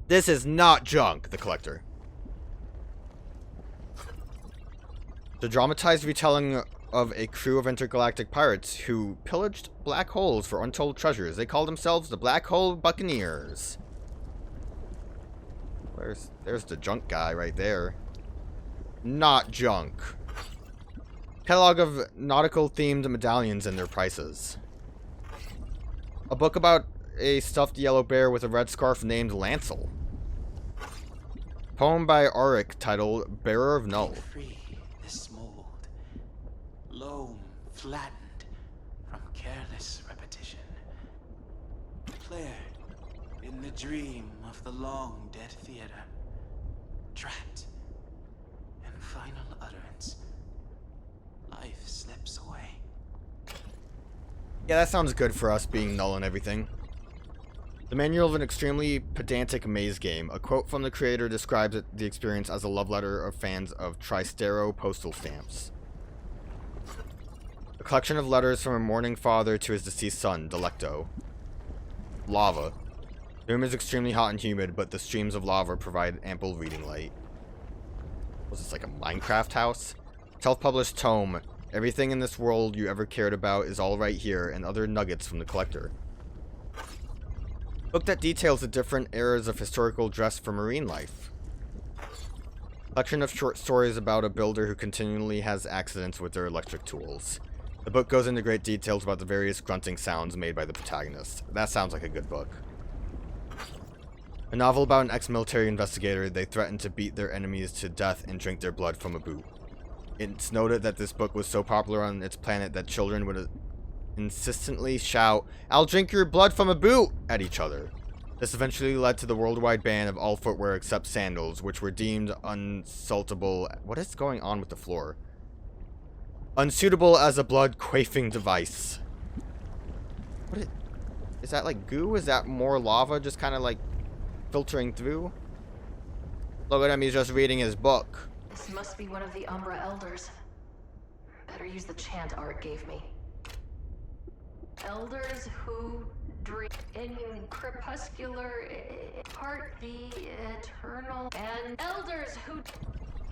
This is not junk, the collector. The dramatized retelling of a crew of intergalactic pirates who pillaged black holes for untold treasures. They call themselves the Black Hole Buccaneers. There's the junk guy right there. Not junk. Catalog of nautical themed medallions and their prices. A book about a stuffed yellow bear with a red scarf named Lancel. Poem by Auric titled Bearer of Null. Free this mold, loam flattened from careless repetition, flared in the dream of the long dead theater, trapped in final utterance. Life slips away. Yeah, that sounds good for us being null and everything. The manual of an extremely pedantic maze game. A quote from the creator describes the experience as a love letter of fans of Tristero postal stamps. A collection of letters from a mourning father to his deceased son, Delecto. Lava. The room is extremely hot and humid, but the streams of lava provide ample reading light. Was this like a Minecraft house? Self-published tome. Everything in this world you ever cared about is all right here, and other nuggets from the collector. Book that details the different eras of historical dress for marine life. Collection of short stories about a builder who continually has accidents with their electric tools. The book goes into great details about the various grunting sounds made by the protagonist. That sounds like a good book. A novel about an ex-military investigator. They threaten to beat their enemies to death and drink their blood from a boot. It's noted that this book was so popular on its planet that children would insistently shout, "I'll drink your blood from a boot!" at each other. This eventually led to the worldwide ban of all footwear except sandals, which were deemed unsaltable. What is going on with the floor? Unsuitable as a blood quaffing device. Is that like goo? Is that more lava just kind of like filtering through? Look at him, he's just reading his book. This must be one of the Umbra Elders. Better use the chant Art gave me. Elders who dream in crepuscular part the eternal, and elders who...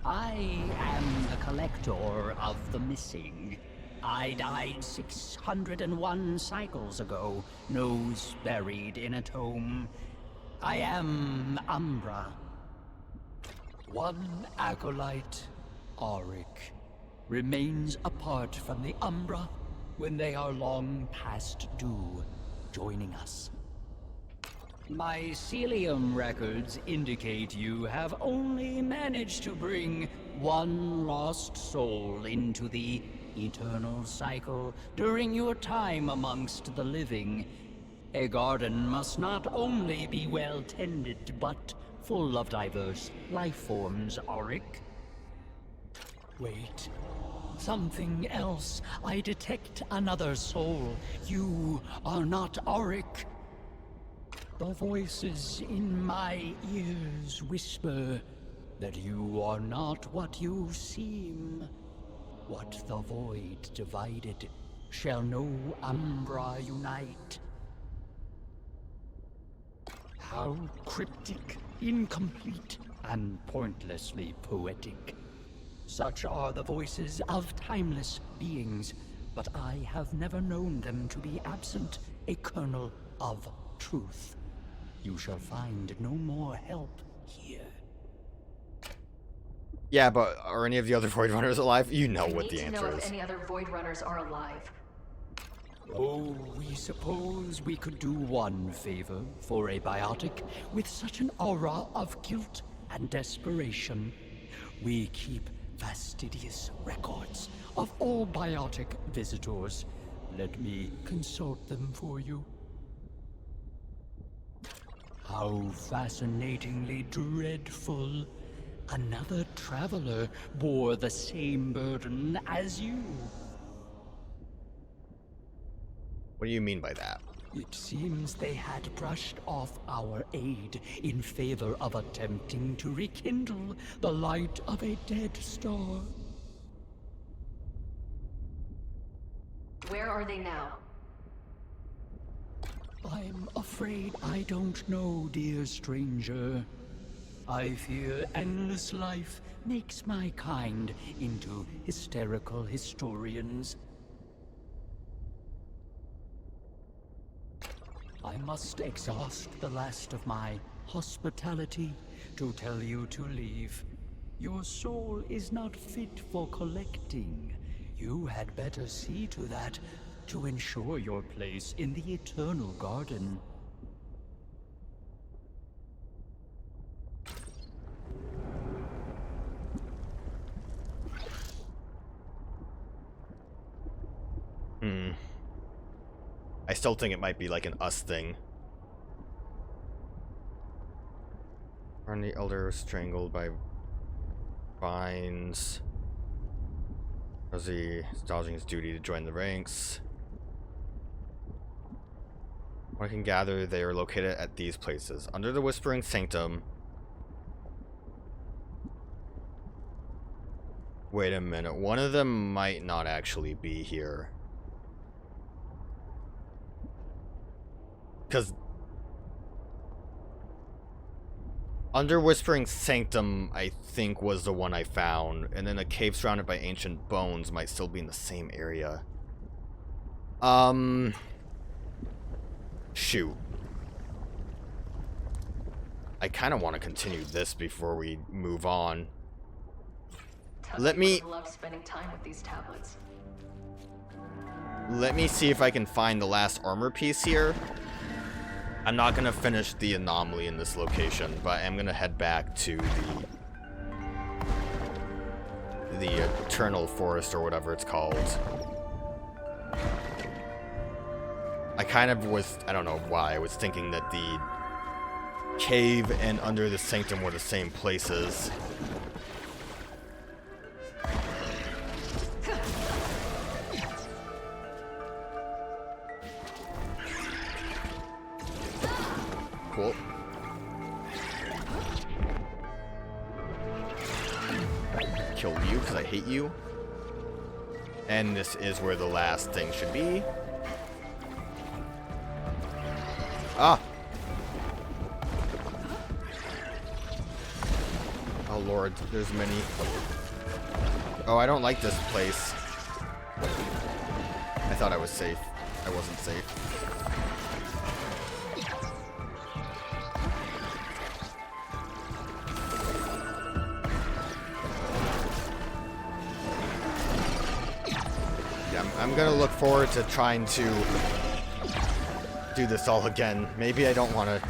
I am the collector of the missing. I died 601 cycles ago, nose buried in a tomb. I am Umbra. One acolyte, Auric, remains apart from the Umbra when they are long past due, joining us. Mycelium records indicate you have only managed to bring one lost soul into the eternal cycle during your time amongst the living. A garden must not only be well tended, but full of diverse life forms, Auric. Wait. Something else. I detect another soul. You are not Auric. The voices in my ears whisper that you are not what you seem. What the void divided shall no Umbra unite. How cryptic, incomplete, and pointlessly poetic. Such are the voices of timeless beings, but I have never known them to be absent a kernel of truth. You shall find no more help here. Yeah, but are any of the other Voidrunners alive? You know what the answer know is. if any other Voidrunners are alive. Oh, we suppose we could do one favor for a biotic with such an aura of guilt and desperation. We keep fastidious records of all biotic visitors. Let me consult them for you. How fascinatingly dreadful. Another traveler bore the same burden as you. What do you mean by that? It seems they had brushed off our aid in favor of attempting to rekindle the light of a dead star. Where are they now? I'm afraid I don't know, dear stranger. I fear endless life makes my kind into hysterical historians. I must exhaust the last of my hospitality to tell you to leave. Your soul is not fit for collecting. You had better see to that to ensure your place in the Eternal Garden. I still think it might be like an us thing. Are the elder strangled by vines? Rosie is dodging his duty to join the ranks. What I can gather, they are located at these places. Under the Whispering Sanctum. Wait a minute. One of them might not actually be here. Because Under Whispering Sanctum, I think, was the one I found. And then a cave surrounded by ancient bones might still be in the same area. Shoot. I kind of want to continue this before we move on. Let me love spending time with these tablets. Let me see if I can find the last armor piece here. I'm not going to finish the anomaly in this location, but I am going to head back to the Eternal Forest or whatever it's called. I kind of was, I don't know why, I was thinking that the cave and Under the Sanctum were the same places. Cool. Kill you because I hate you. And this is where the last thing should be. Ah! Oh lord, there's many. Oh, I don't like this place. I thought I was safe. I wasn't safe. I'm gonna look forward to trying to do this all again. Maybe I don't want to.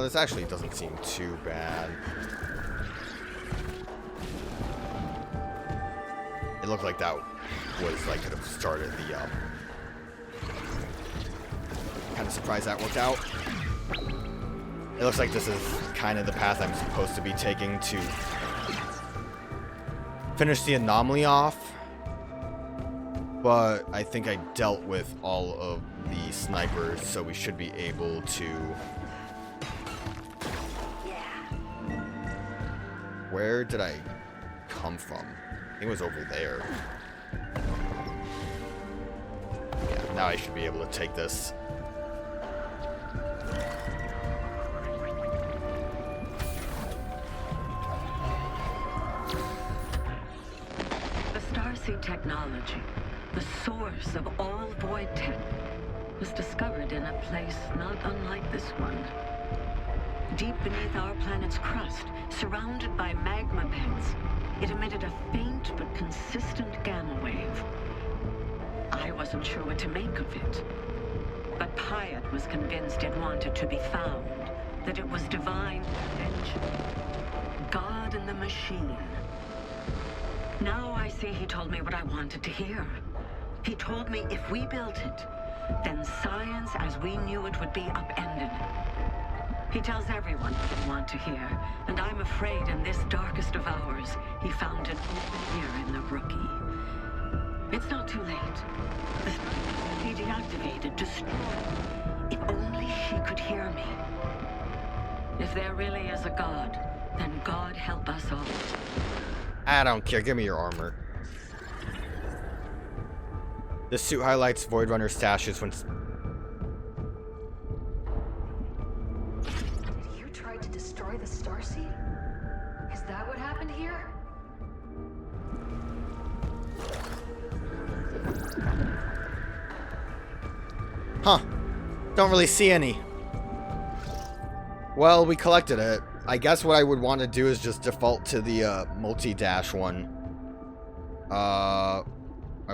This actually doesn't seem too bad. It looked like that was like could have started the kind of surprised that worked out. It looks like this is kind of the path I'm supposed to be taking to finish the anomaly off. But I think I dealt with all of the snipers, so we should be able to... Where did I come from? I think it was over there. Yeah, now I should be able to take this. Technology, the source of all void tech, was discovered in a place not unlike this one. Deep beneath our planet's crust, surrounded by magma beds, it emitted a faint but consistent gamma wave. I wasn't sure what to make of it, but Pyatt was convinced it wanted to be found, that it was divine intervention, God in the machine. Now I see he told me what I wanted to hear. He told me if we built it, then science as we knew it would be upended. He tells everyone what they want to hear, and I'm afraid in this darkest of hours, he found an open ear in the rookie. It's not too late. He deactivated, destroyed. If only he could hear me. If there really is a God, then God help us all. I don't care. Give me your armor. This suit highlights Voidrunner stashes when... Did you try to destroy the starseed? Is that what happened here? Huh. Don't really see any. Well, we collected it. I guess what I would want to do is just default to the multi-dash one. I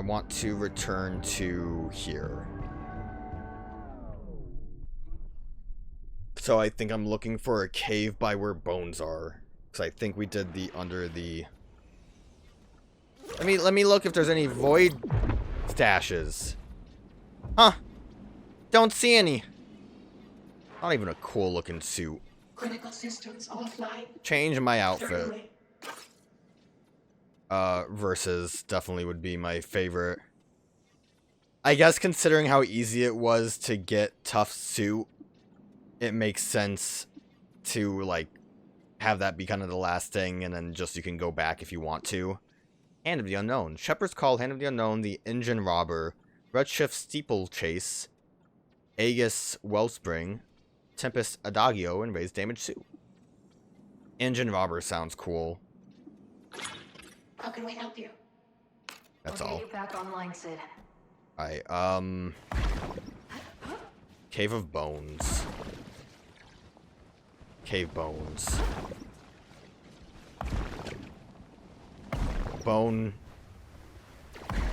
want to return to here. So I think I'm looking for a cave by where bones are. Because I think we did the under the... Let me look if there's any void stashes. Huh. Don't see any. Not even a cool looking suit. Critical systems offline. Change my outfit. Versus definitely would be my favorite. I guess considering how easy it was to get tough suit, it makes sense to like have that be kind of the last thing, and then just you can go back if you want to. Hand of the Unknown. Shepherds call Hand of the Unknown the Engine Robber, Redshift Steeplechase, Aegis Wellspring, Tempest Adagio, and Raise Damage Suit. Engine Robber sounds cool. How can we help you? That's We'll all. get you back online, Sid. Alright, Cave of Bones. Cave Bones.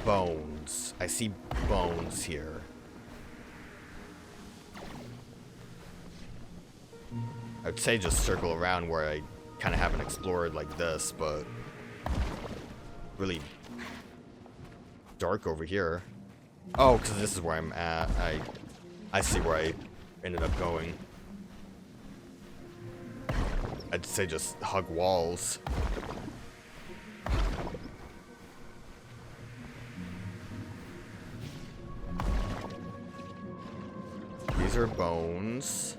Bones. I see bones here. I would say just circle around where I kind of haven't explored like this, but really dark over here. Oh, because this is where I'm at. I see where I ended up going. I'd say just hug walls. These are bones.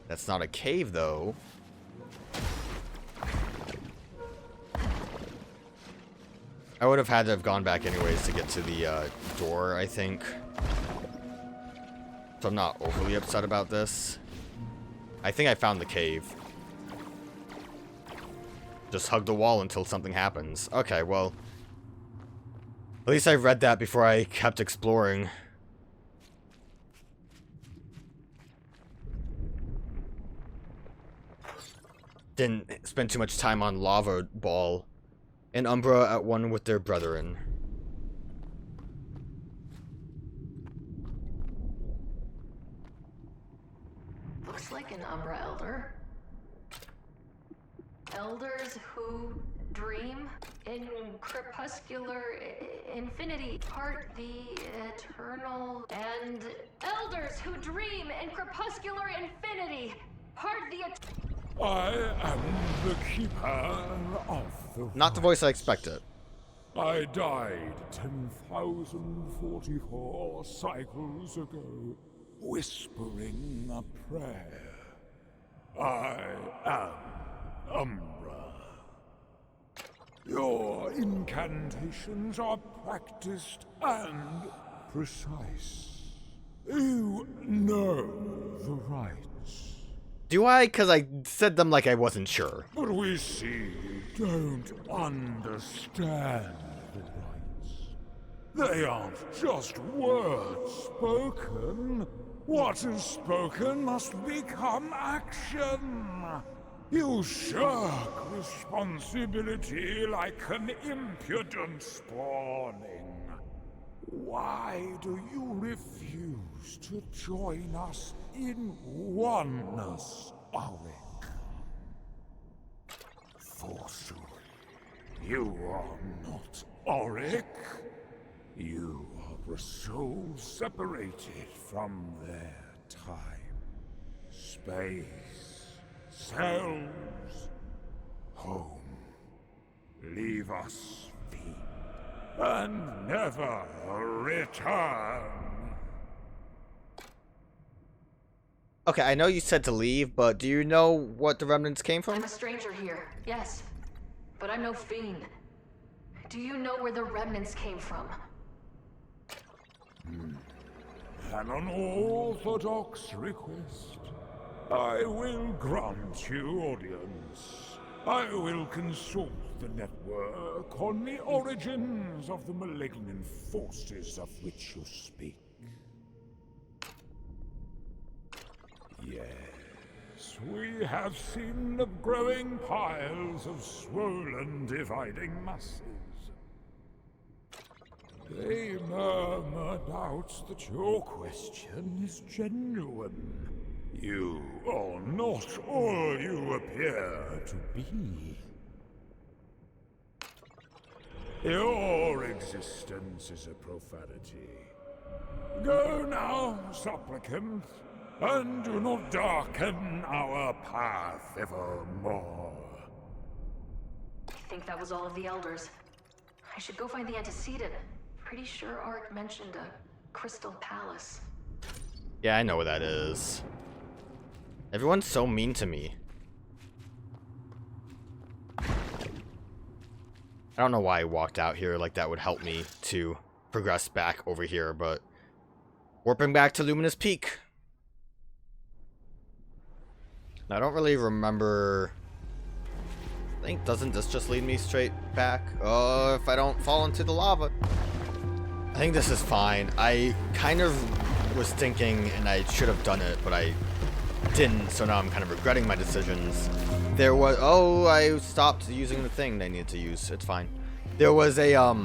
That's not a cave, though. I would have had to have gone back anyways to get to the door, I think. So I'm not overly upset about this. I think I found the cave. Just hug the wall until something happens. Okay, well. At least I read that before I kept exploring. Didn't spend too much time on Lava Ball. And Umbra at one with their brethren. Looks like an Umbra Elder. Elders who dream in crepuscular infinity, part the eternal, and elders who dream in crepuscular infinity, part the I am the keeper of the Not the voice I expected. I died 10,044 cycles ago, whispering a prayer. I am Umbra. Your incantations are practiced and precise. You know the rites. Do I? Because I said them like I wasn't sure. But we see you don't understand the rites. They aren't just words spoken. What is spoken must become action. You shirk responsibility like an impudent spawning. Why do you refuse to join us in oneness, Alx? Forsooth, you are not Auric. You are a soul separated from their time, space, selves, home. Leave us, fiend, and never return. Okay, I know you said to leave, but do you know what the remnants came I'm from? a stranger here. Yes. but I'm no fiend. Do you know where the remnants came from? An unorthodox request. I will grant you audience. I will consult the network on the origins of the malignant forces of which you speak. Yes, we have seen the growing piles of swollen dividing masses. They murmur doubts that your question is genuine. You are not all you appear to be. Your existence is a profanity. Go now, supplicant, and do not darken our path evermore. I think that was all of the elders. I should go find the antecedent. Pretty sure Ark mentioned a crystal palace. Yeah, I know what that is. Everyone's so mean to me. I don't know why I walked out here, like that would help me to progress back over here, but warping back to Luminous Peak. I don't really remember. I think, doesn't this just lead me straight back? Oh, if I don't fall into the lava. I think this is fine. I kind of was thinking, and I should have done it, but I didn't, so now I'm kind of regretting my decisions. There was, oh, I stopped using the thing I needed to use. It's fine. There was a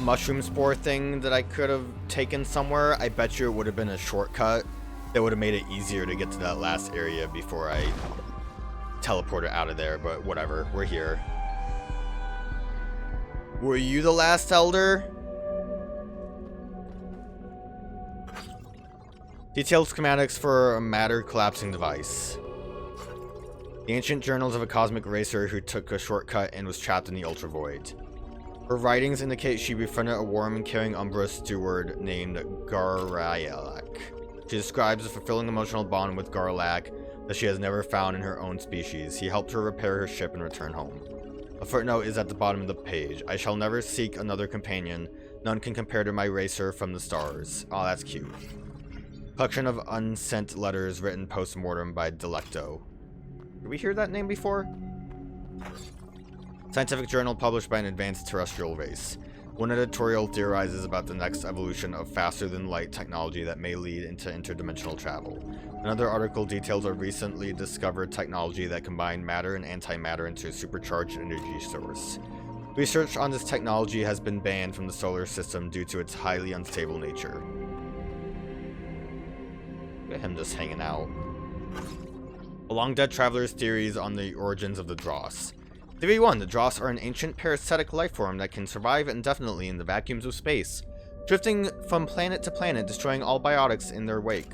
mushroom spore thing that I could have taken somewhere. I bet you it would have been a shortcut that would have made it easier to get to that last area before I teleported out of there, but whatever. We're here. Were you the last elder? Detailed schematics for a matter collapsing device. The ancient journals of a cosmic racer who took a shortcut and was trapped in the Ultravoid. Her writings indicate she befriended a warm and caring Umbra steward named Garlilac. She describes a fulfilling emotional bond with Garlilac that she has never found in her own species. He helped her repair her ship and return home. A footnote is at the bottom of the page. I shall never seek another companion. None can compare to my racer from the stars. Oh, that's cute. Collection of unsent letters written post-mortem by Delecto. Did we hear that name before? Scientific journal published by an advanced terrestrial race. One editorial theorizes about the next evolution of faster-than-light technology that may lead into interdimensional travel. Another article details a recently discovered technology that combined matter and antimatter into a supercharged energy source. Research on this technology has been banned from the solar system due to its highly unstable nature. Look at him just hanging out. A long-dead traveler's theories on the origins of the Dross. Theory 1. The Dross are an ancient parasitic life form that can survive indefinitely in the vacuums of space, drifting from planet to planet, destroying all biotics in their wake.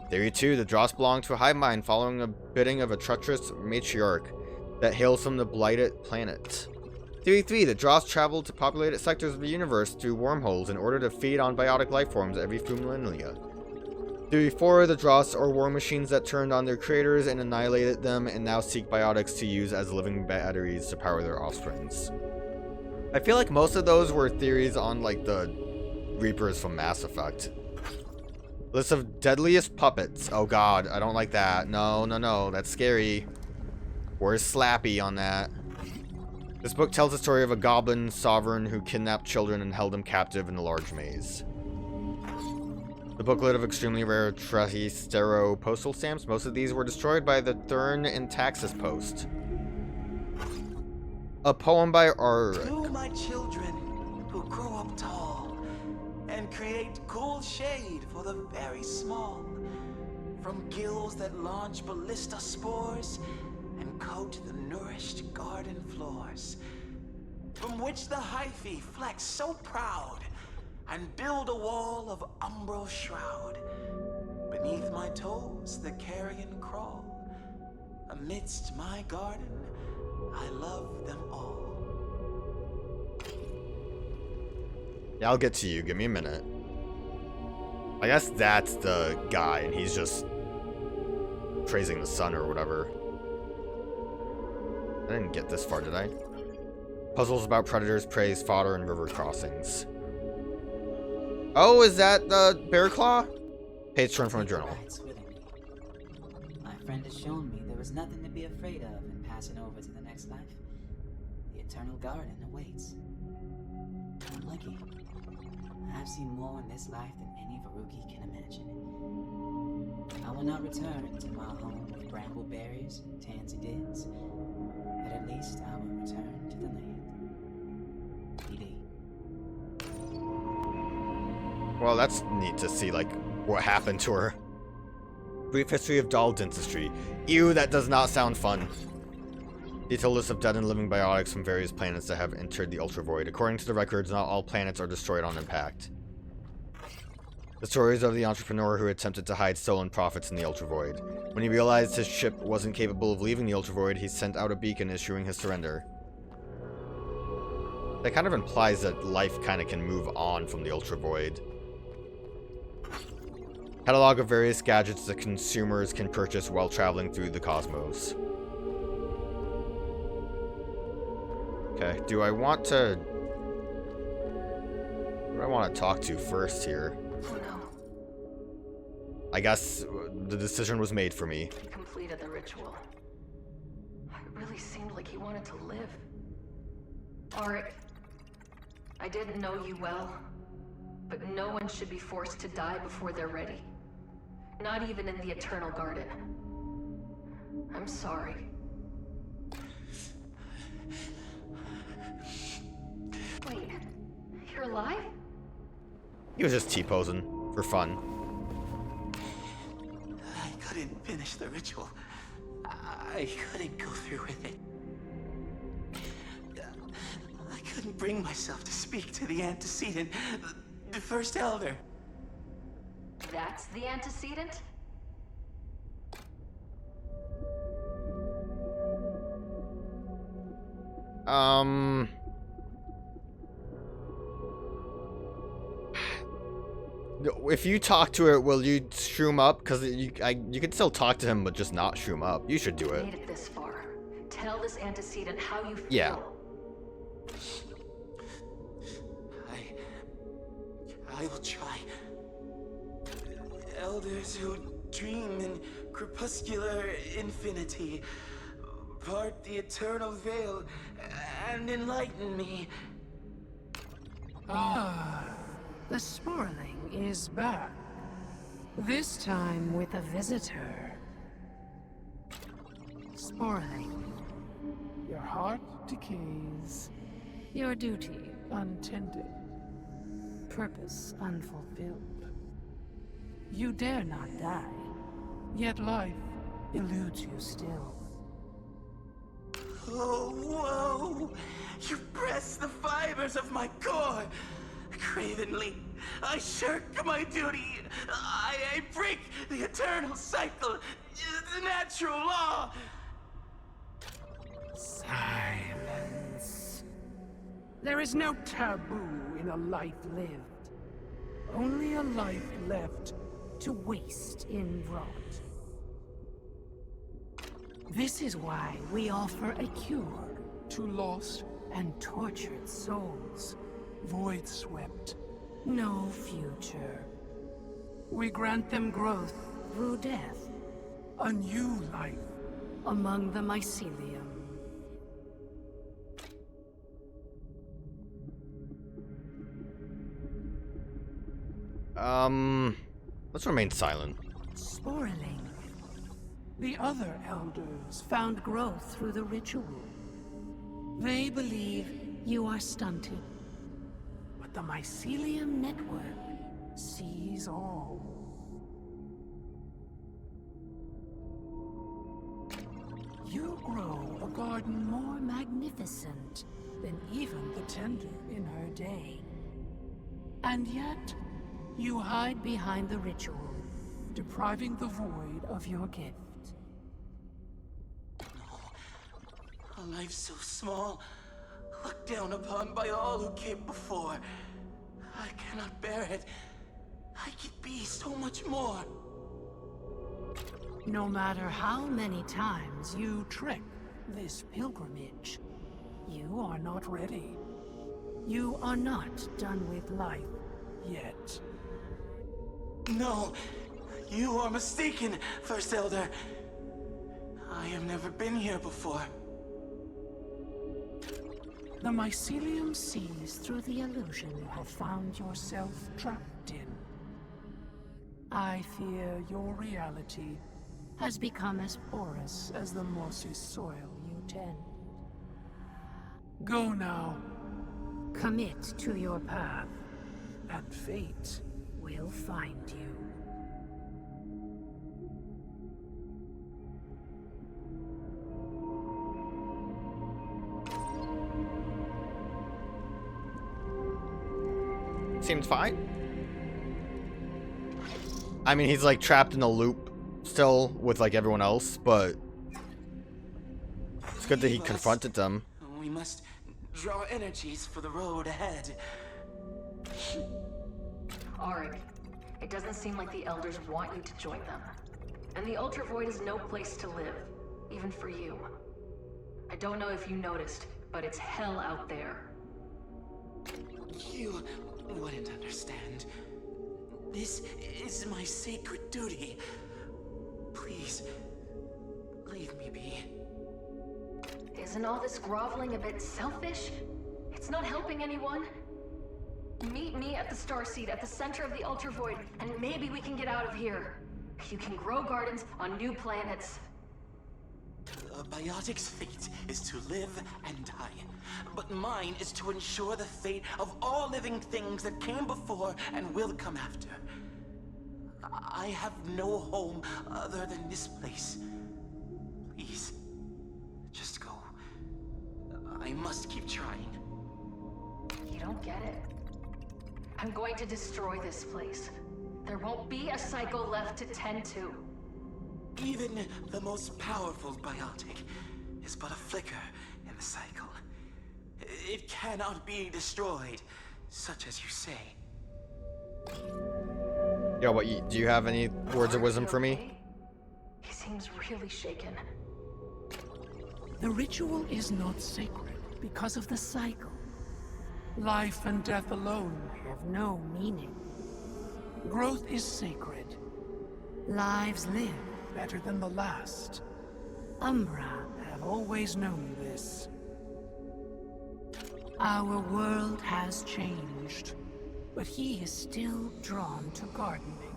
Theory 2. The Dross belong to a hive mind following a bidding of a treacherous matriarch that hails from the blighted planet. Theory 3. The Dross traveled to populated sectors of the universe through wormholes in order to feed on biotic life forms every few millennia. Theory 4, the Dross are war machines that turned on their creators and annihilated them and now seek biotics to use as living batteries to power their offsprings. I feel like most of those were theories on like the Reapers from Mass Effect. List of deadliest puppets. Oh god, I don't like that. No, no, no, that's scary. Where's Slappy on that? This book tells the story of a goblin sovereign who kidnapped children and held them captive in a large maze. The booklet of extremely rare Trastero postal stamps. Most of these were destroyed by the Thurn and Taxis post. A poem by Auric. To my children who grow up tall and create cool shade for the very small, from gills that launch ballista spores and coat the nourished garden floors, from which the hyphae flex so proud and build a wall of umbral shroud. Beneath my toes the carrion crawl. Amidst my garden, I love them all. Yeah, I'll get to you. Give me a minute. I guess that's the guy, and he's just praising the sun or whatever. I didn't get this far, did I? Puzzles about predators, prey, fodder, and river crossings. Oh, is that Bear Claw? Page turn from a journal. My friend has shown me there is nothing to be afraid of in passing over to the next life. The eternal garden awaits. I'm lucky. I've seen more in this life than any Veruki can imagine. I will not return to my home of brambleberries and tansy dids, but at least I will return to the land. PD. Well, that's neat to see, like, what happened to her. Brief history of doll dentistry. Ew, that does not sound fun. Detailed list of dead and living biotics from various planets that have entered the Ultravoid. According to the records, not all planets are destroyed on impact. The stories of the entrepreneur who attempted to hide stolen profits in the Ultravoid. When he realized his ship wasn't capable of leaving the Ultravoid, he sent out a beacon issuing his surrender. That kind of implies that life kind of can move on from the Ultravoid. Catalog of various gadgets that consumers can purchase while traveling through the cosmos. Okay, do I want to... Who do I want to talk to first here? Oh no. I guess the decision was made for me. He completed the ritual. It really seemed like he wanted to live. Auric, I didn't know you well, but no one should be forced to die before they're ready. Not even in the Eternal Garden. I'm sorry. Wait, you're alive? He was just T-posing for fun. I couldn't finish the ritual. I couldn't go through with it. I couldn't bring myself to speak to the antecedent, the first elder. That's the antecedent? If you talk to it, will you shroom up? Because you can still talk to him, but just not shroom up. You should do it. Made it this far. Tell this antecedent how you feel. Yeah. I will try. Elders who dream in crepuscular infinity, part the eternal veil and enlighten me. Ah, the Sporling is back. This time with a visitor. Sporling, your heart decays, your duty untended, purpose unfulfilled. You dare not die, yet life eludes you still. Oh, whoa! You press the fibers of my core! Cravenly, I shirk my duty! I break the eternal cycle! The natural law! Silence. There is no taboo in a life lived. Only a life left to waste in rot. This is why we offer a cure to lost and tortured souls, void-swept, no future. We grant them growth through death, a new life among the mycelium. Let's remain silent. Sporling. The other elders found growth through the ritual. They believe you are stunted. But the mycelium network sees all. You grow a garden more magnificent than even the tender in her day. And yet, you hide behind the ritual, depriving the void of your gift. A life so small, looked down upon by all who came before. I cannot bear it. I could be so much more. No matter how many times you trick this pilgrimage. You are not ready. You are not done with life yet. No, you are mistaken, First Elder. I have never been here before. The mycelium sees through the illusion you have found yourself trapped in. I fear your reality has become as porous as the mossy soil you tend. Go now. Commit to your path, and fate will find you. Seems fine. I mean, he's like trapped in a loop still with like everyone else, but it's good that he confronted them. We must draw energies for the road ahead. Auric, it doesn't seem like the Elders want you to join them. And the Ultravoid is no place to live, even for you. I don't know if you noticed, but it's hell out there. You wouldn't understand. This is my sacred duty. Please, leave me be. Isn't all this groveling a bit selfish? It's not helping anyone. Meet me at the Starseed at the center of the Ultravoid, and maybe we can get out of here. You can grow gardens on new planets. A biotic's fate is to live and die. But mine is to ensure the fate of all living things that came before and will come after. I have no home other than this place. Please, just go. I must keep trying. You don't get it. I'm going to destroy this place. There won't be a cycle left to tend to. Even the most powerful biotic is but a flicker in the cycle. It cannot be destroyed, such as you say. Yo, what? Do you have any words of wisdom for me? He seems really shaken. The ritual is not sacred because of the cycle. Life and death alone have no meaning. Growth is sacred. Lives live better than the last. Umbra have always known this. Our world has changed, but he is still drawn to gardening,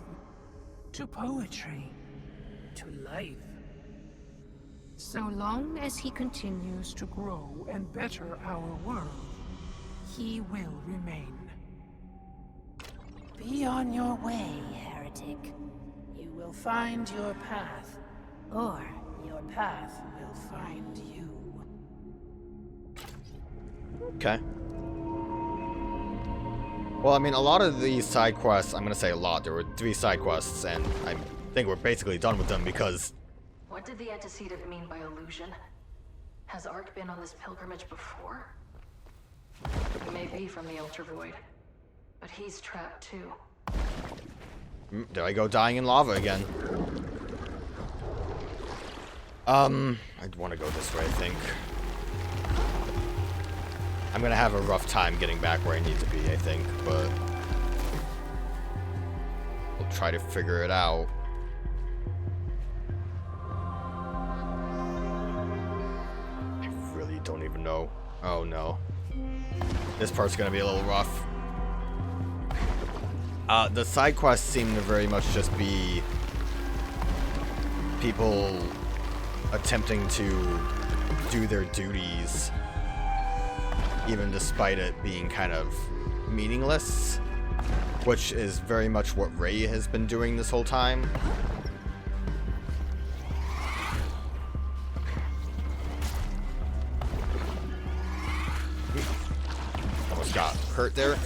to poetry, to life. So long as he continues to grow and better our world, he will remain. Be on your way, heretic. You will find your path, or your path will find you. Okay. Well, I mean, a lot of these side quests, I'm gonna say a lot, there were 3 side quests, and I think we're basically done with them because... What did the antecedent mean by illusion? Has Ark been on this pilgrimage before? He may be from the Ultravoid, but he's trapped too. There I go, dying in lava again. I'd want to go this way, I think. I'm gonna have a rough time getting back where I need to be, I think, but we'll try to figure it out. I really don't even know. Oh no. This part's gonna be a little rough. The side quests seem to very much just be people attempting to do their duties, even despite it being kind of meaningless, which is very much what Ray has been doing this whole time. Almost got hurt there.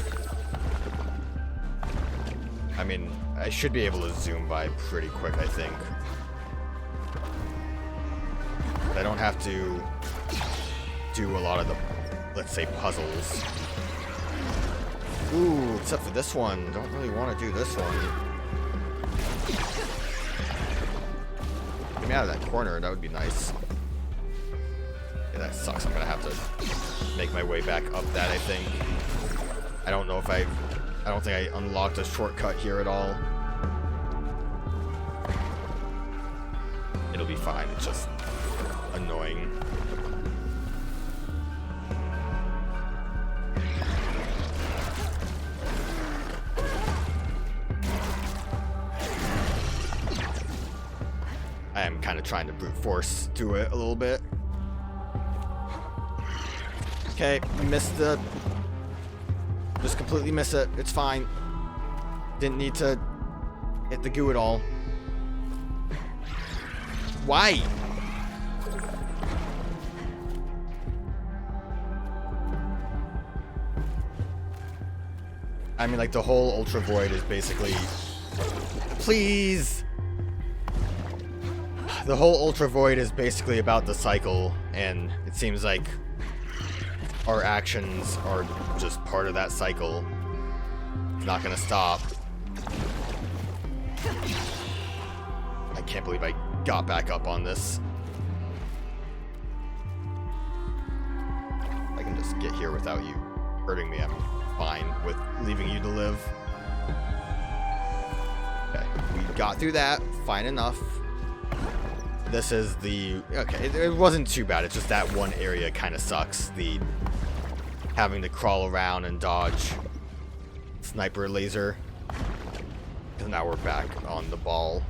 I mean, I should be able to zoom by pretty quick, I think. But I don't have to do a lot of the, let's say, puzzles. Ooh, except for this one. Don't really want to do this one. Get me out of that corner, that would be nice. Yeah, that sucks. I'm gonna have to make my way back up that, I think. I don't know if I don't think I unlocked a shortcut here at all. It'll be fine. It's just annoying. I am kind of trying to brute force through it a little bit. Okay, missed the... Just completely miss it. It's fine. Didn't need to hit the goo at all. Why? I mean, like, the whole Ultravoid is basically... Please! The whole Ultravoid is basically about the cycle, and it seems like our actions are just part of that cycle. It's not gonna stop. I can't believe I got back up on this. I can just get here without you hurting me. I'm fine with leaving you to live. Okay, we got through that. Fine enough. This is the... Okay, it wasn't too bad. It's just that one area kind of sucks. The having to crawl around and dodge sniper laser. And now we're back on the ball.